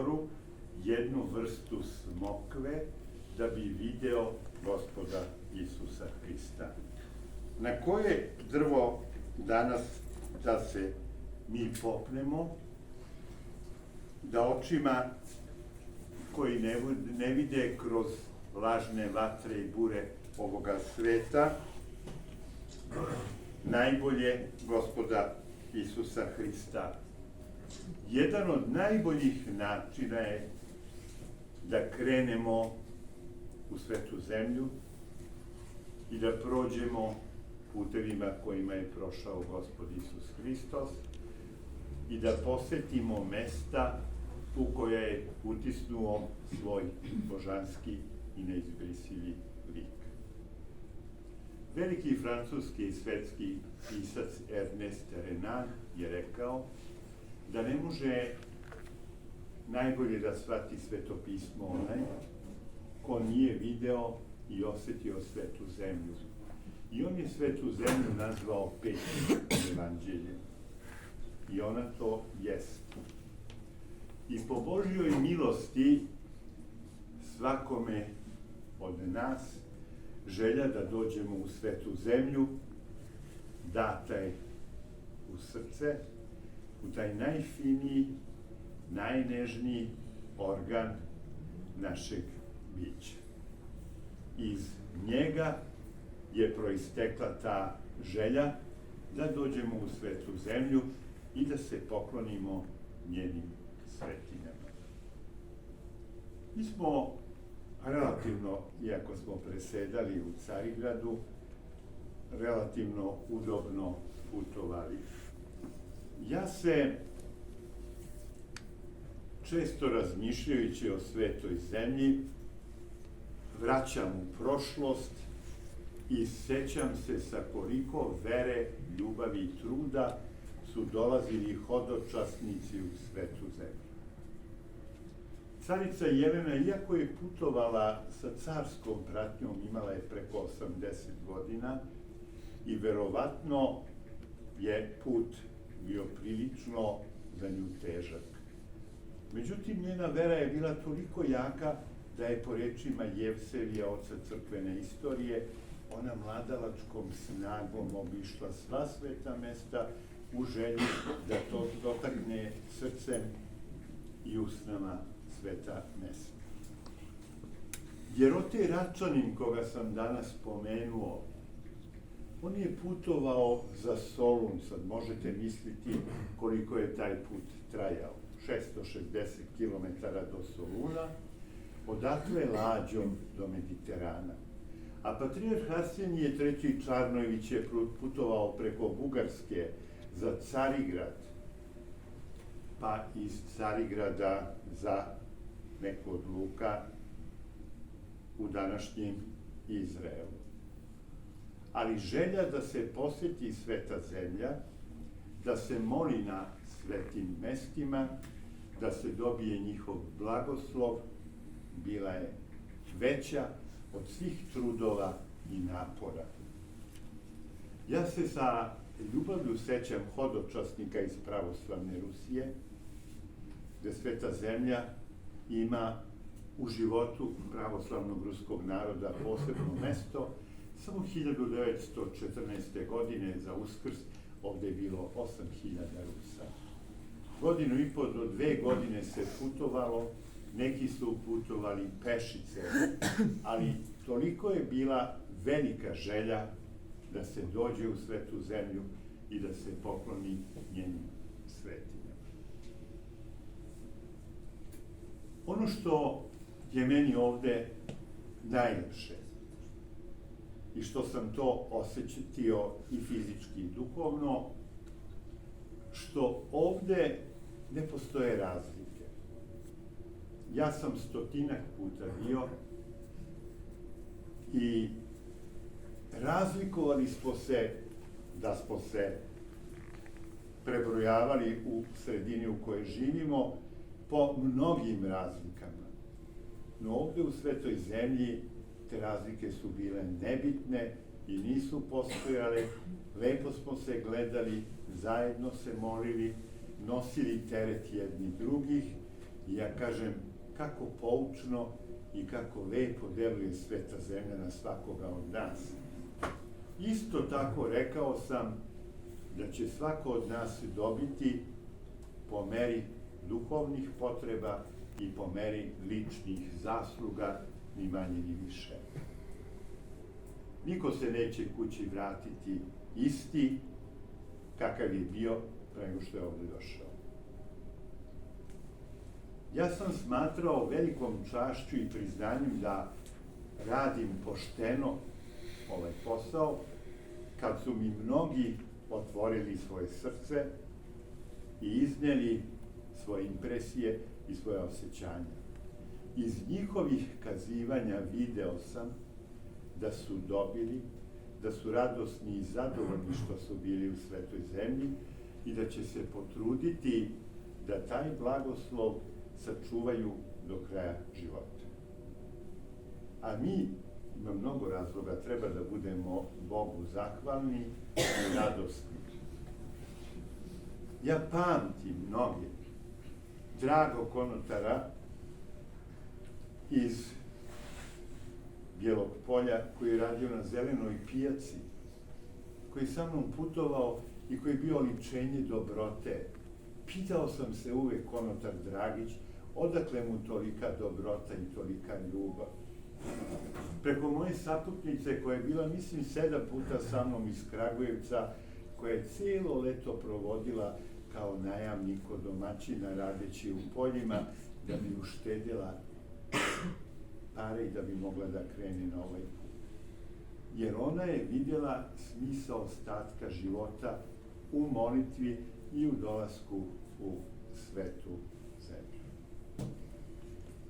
goru jednu vrstu smokve da bi video Gospoda Isusa Hrista. Na koje drvo danas da se mi popnemo, da očima koji ne vide kroz lažne vatre i bure ovoga sveta, najbolje Gospoda Isusa Hrista. Jedan od najboljih načina je da krenemo u svetu zemlju i da prođemo putevima kojima je prošao Gospod Isus Hristos i da posetimo mesta u koja je utisnuo svoj božanski i neizbrisivi lik. Veliki francuski i svetski pisac Ernest Renan je rekao da ne može najbolje da shvati Sveto pismo onaj ko nije video i osetio svetu zemlju. I on je svetu zemlju nazvao petim evanđeljem. I ona to jest. I po Božjoj milosti svakome od nas želja da dođemo u svetu zemlju data je u srce, u taj najfiniji, najnežniji organ našeg bića. Iz njega je proistekla ta želja da dođemo u svetu zemlju i da se poklonimo njenim svetinjama. Mi smo relativno, iako smo presedali u Carigradu, relativno udobno putovali. Ja se, često razmišljajući o svetoj zemlji, vraćam u prošlost i sećam se sa koliko vere, ljubavi i truda su dolazili hodočasnici u svetu zemlju. Carica Jelena, iako je putovala sa carskom pratnjom, imala je preko 80 godina i verovatno je put bio prilično za nju težak. Međutim, njena vera je bila toliko jaka da je, po rečima Jevsevija, oca crkvene istorije, ona mladalačkom snagom obišla sva sveta mesta u želji da to dotakne srcem i usnama sveta mesta. Jerote Račanin, koga sam danas pomenuo, on je putovao za Solun, sad možete misliti koliko je taj put trajao, 660 km do Soluna, odatle lađom do Mediterana. A patrijarh Arsenije III. Čarnojević je putovao preko Bugarske za Carigrad, pa iz Carigrada za neku od luka u današnjem Izraelu. Ali želja da se poseti sveta zemlja, da se moli na svetim mestima, da se dobije njihov blagoslov, bila je veća od svih trudova i napora. Ja se sa ljubavlju sećam hodočasnika iz pravoslavne Rusije, gde sveta zemlja ima u životu pravoslavnog ruskog naroda posebno mesto. Samo 1914. godine za Uskrs ovde je bilo 8.000 Rusa. Godinu i po do 2 godine se putovalo, neki su putovali pešice, ali toliko je bila velika želja da se dođe u svetu zemlju i da se pokloni njenim svetinjama. Ono što je meni ovde najlepše i što sam to osećatio i fizički i duhovno, što ovde ne postoje razlike. Ja sam 100-ak puta bio i razlikovali smo se, da smo se prebrojavali u sredini u kojoj živimo, po mnogim razlikama. No ovde u svetoj zemlji te razlike su bile nebitne i nisu postojale, lepo smo se gledali, zajedno se molili, nosili teret jedni drugih I ja kažem, kako poučno i kako lepo deluje sveta zemlja na svakoga od nas. Isto tako rekao sam da će svako od nas dobiti po meri duhovnih potreba i po meri ličnih zasluga, ni manje ni više. Niko se neće kući vratiti isti kakav je bio pre nego što je ovde došao. Ja sam smatrao velikom čašću i priznanjem da radim pošteno ovaj posao, kad su mi mnogi otvorili svoje srce i izneli svoje impresije i svoje osjećanja. Iz njihovih kazivanja video sam da su dobili, da su radosni i zadovoljni što su bili u svetoj zemlji i da će se potruditi da taj blagoslov sačuvaju do kraja života. A mi, ima mnogo razloga, treba da budemo Bogu zahvalni i radosni. Ja pamtim mnoge dragog konotara iz Bijelog Polja, koji je radio na Zelenoj pijaci, koji je sa mnom putovao i koji je bio oličenje dobrote. Pitao sam se uvek, konotar Dragić, odakle mu tolika dobrota i tolika ljubav. Preko moje saputnice, koja je bila, mislim, 7 puta sa mnom iz Kragujevca, koja je cijelo leto provodila kao najamnik kod domaćina, radeći u poljima, da bi uštedjela pare i da bi mogla da krene na ovaj put. Jer ona je vidjela smisao ostatka života u molitvi i u dolasku u svetu zemlju.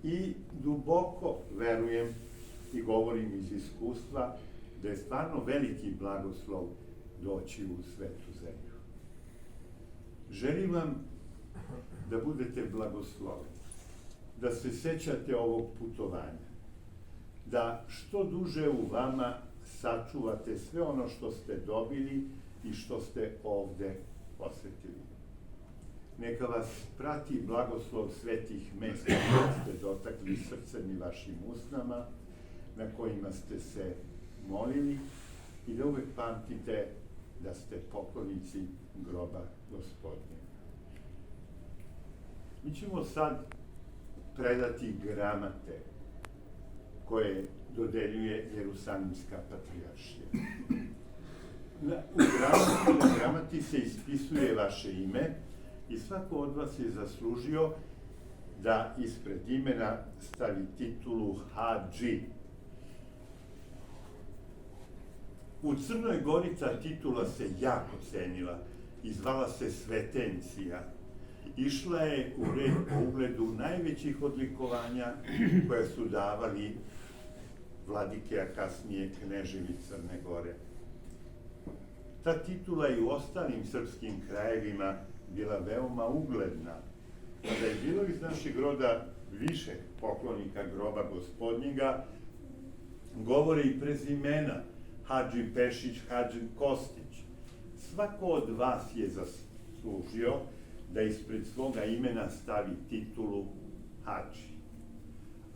I duboko verujem i govorim iz iskustva da je stvarno veliki blagoslov doći u svetu zemlju. Želim vam da budete blagosloveni, da se sećate ovog putovanja, da što duže u vama sačuvate sve ono što ste dobili i što ste ovde osvetili. Neka vas prati blagoslov svetih mesta koje ste dotakli srcem i vašim usnama, na kojima ste se molili, i da uvek pamtite da ste poklonici groba Gospodnjega. Mi ćemo sad predati gramate koje dodeljuje Jerusalimska patrijaršija. U gramati se ispisuje vaše ime i svako od vas je zaslužio da ispred imena stavi titulu Hadži. U Crnoj Gori ta titula se jako cenila i zvala se Svetencija. Išla je u red po ugledu najvećih odlikovanja koje su davali vladike, a kasnije kneževi Crne Gore. Ta titula i u ostalim srpskim krajevima bila veoma ugledna. Kada je bilo iz našeg roda više poklonika groba Gospodnjega, govore i prezimena Hadži Pešić, Hadži Kostić. Svako od vas je zaslužio da ispred svoga imena stavi titulu Hadži.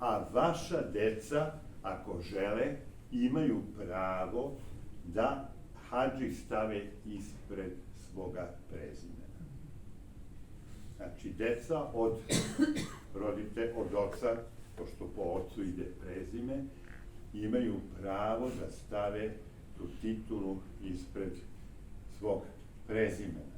A vaša deca, ako žele, imaju pravo da Hadži stave ispred svoga prezimena. Znači, deca od oca, pošto po ocu ide prezime, imaju pravo da stave tu titulu ispred svog prezimena.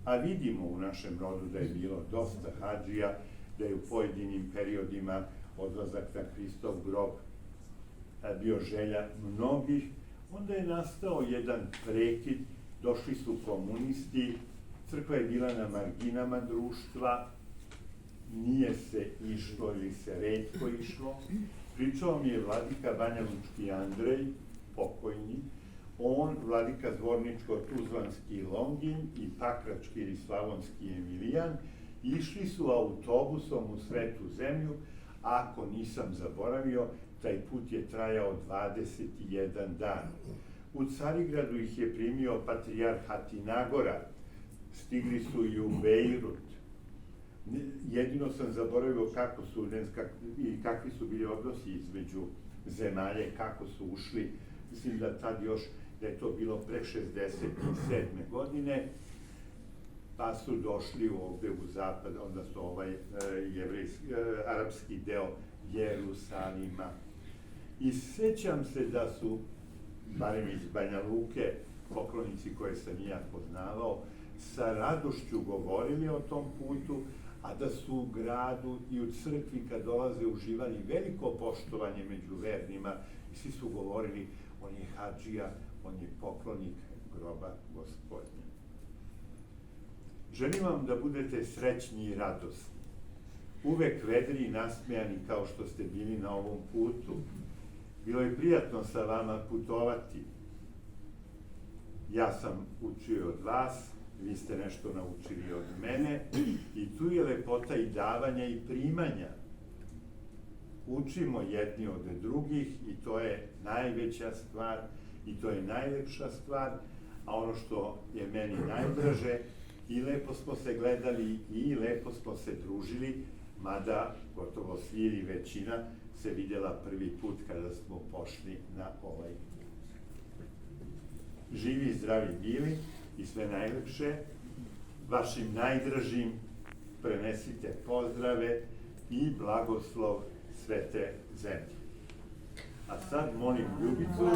A vidimo u našem rodu da je bilo dosta hadžija, da je u pojedinim periodima odlazak na Hristov grob bio želja mnogih. Onda je nastao jedan prekid, došli su komunisti, crkva je bila na marginama društva, nije se išlo ili se retko išlo. Pričao mi je vladika Banja Lučki Andrej, pokojni, on, vladika Zvorničko-Tuzlanski Longin i Pakrački ili Slavonski Emilijan, išli su autobusom u svetu zemlju. Ako nisam zaboravio, taj put je trajao 21 dan. U Carigradu ih je primio patrijarh Atinagora, stigli su i u Bejrut. Jedino sam zaboravio kako su, i kakvi su bili odnosi između zemalje, kako su ušli. Mislim da tad još, da je to bilo pre 67. godine, pa su došli ovde u zapad, odnosno arapski deo Jerusalima. I sećam se da su, barem iz Banja Luke, poklonici koje sam i ja poznavao, sa radošću govorili o tom putu, a da su u gradu i u crkvi kad dolaze uživali veliko poštovanje među vernima i svi su govorili, on je hadžija, on je poklonik groba Gospodnja. Želim vam da budete srećni i radosni, uvek vedri i nasmejani kao što ste bili na ovom putu. Bilo je prijatno sa vama putovati. Ja sam učio od vas, vi ste nešto naučili od mene i tu je lepota i davanja i primanja. Učimo jedni od drugih i to je najveća stvar i to je najlepša stvar, a ono što je meni najdraže, i lepo smo se gledali i lepo smo se družili, mada gotovo svi ili većina se vidjela prvi put kada smo pošli na ovaj put. Živi i zdravi bili i sve najlepše, vašim najdražim prenesite pozdrave i blagoslov svete zemlje. A sad molim Ljubicu.